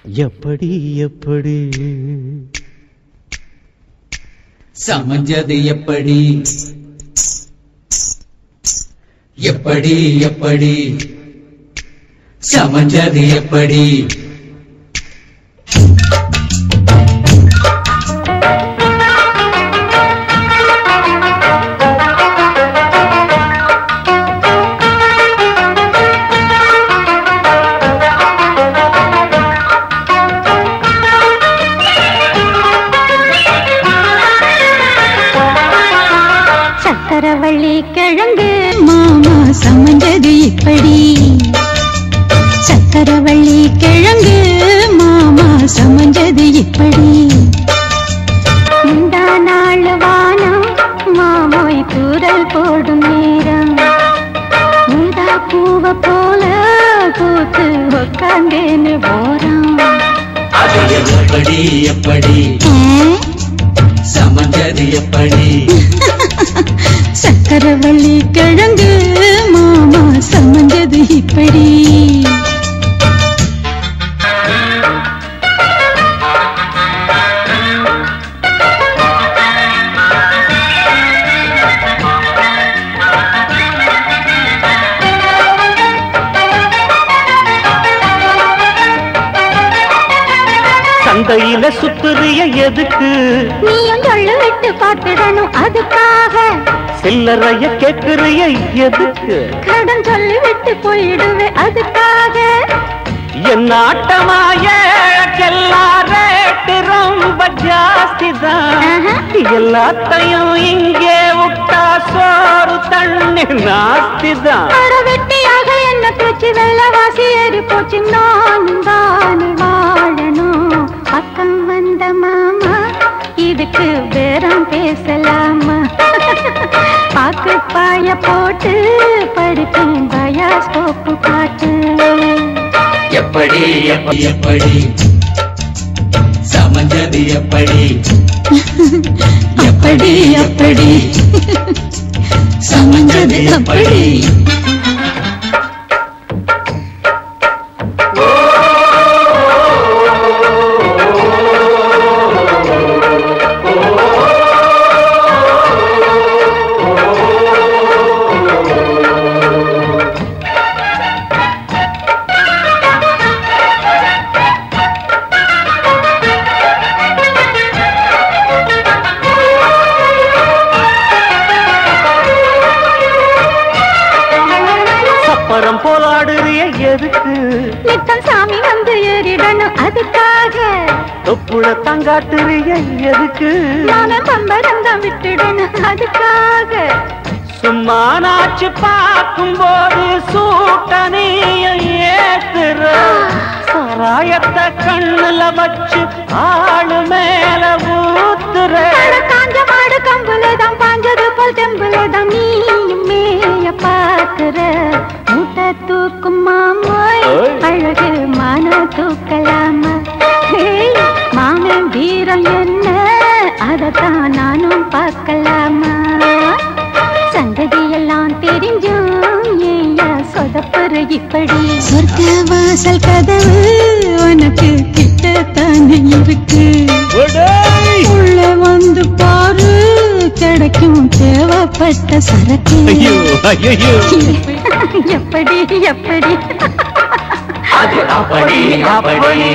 எப்படி எப்படி சமஞ்சது எப்படி எப்படி எப்படி சமஞ்சது எப்படி சக்கரவள்ளி கிழங்கு மாமா சமஞ்சது இப்படி சக்கரவள்ளி கிழங்கு மாமா சமஞ்சது இப்படி இந்த நாள் வானம் மாமோய் தூரல் போடும் நேரம் முந்தா பூவ போல பூத்து உட்காந்தேன்னு போறான் அது எப்படி எப்படி சமஞ்சது எப்படி சக்கரவள்ளி கிழங்கு மாமா சமஞ்சது இப்படி சந்தையில சுத்துறிய எதுக்கு நீயும் சொல்லு விட்டு பார்த்துடணும் அதுக்காக சில்லறைய கேக்குறிய எதுக்கு கடன் சொல்லி விட்டு போயிடுவே அதுக்காக என் ஆட்டமாய ரேட்டு ரொம்ப ஜாஸ்திதான் எல்லாத்தையும் இங்கே விட்டா சோறு தண்ணி நாஸ்திதான் வெட்டியாக என்ன பேச்சு வெள்ளவாசி ஏறி போச்சு நானும் தான் வாழணும் பக்கம் வந்த மாமா இதுக்கு பேரம் பேசலாமா பாக்கு பாய போட்டு படிப்பேன் பயாஸ்கோப்பு பாட்டு எப்படி எப்படி எப்படி சமஞ்சது எப்படி எப்படி எப்படி சமஞ்சது எப்படி பரம் போலாடுறிய எதுக்கு நித்தம் சாமி வந்து ஏறிடணும் அதுக்காக தொப்புள தங்காட்டுறிய எதுக்கு நானும் பம்பரந்தான் விட்டுடணும் அதுக்காக சும்மா நாச்சு பார்க்கும் போது சூட்டனைய ஏத்துற சாராயத்தை கண்ணுல வச்சு ஆளு மேல ஊத்துற காஞ்ச மாடு கம்புலதான் பாஞ்சது போல் தெம்புலதான் நீயும் மேய பாக்குற மூட்டை தூக்கும் மாமாய் அழகு மான தூக்கலாமா மாமன் வீரம் என்ன அதத்தான் நானும் பார்க்கலாமா சங்கதி எல்லாம் தெரிஞ்சும் ஏயா சொதப்புற இப்படி சொர்க்க வாசல் கதவு உனக்கு கிட்டத்தானே இருக்கு உள்ள வந்து பாரு கிடைக்கும் தேவைப்பட்ட சரக்கு எப்படி எப்படி அது அப்படி அப்படி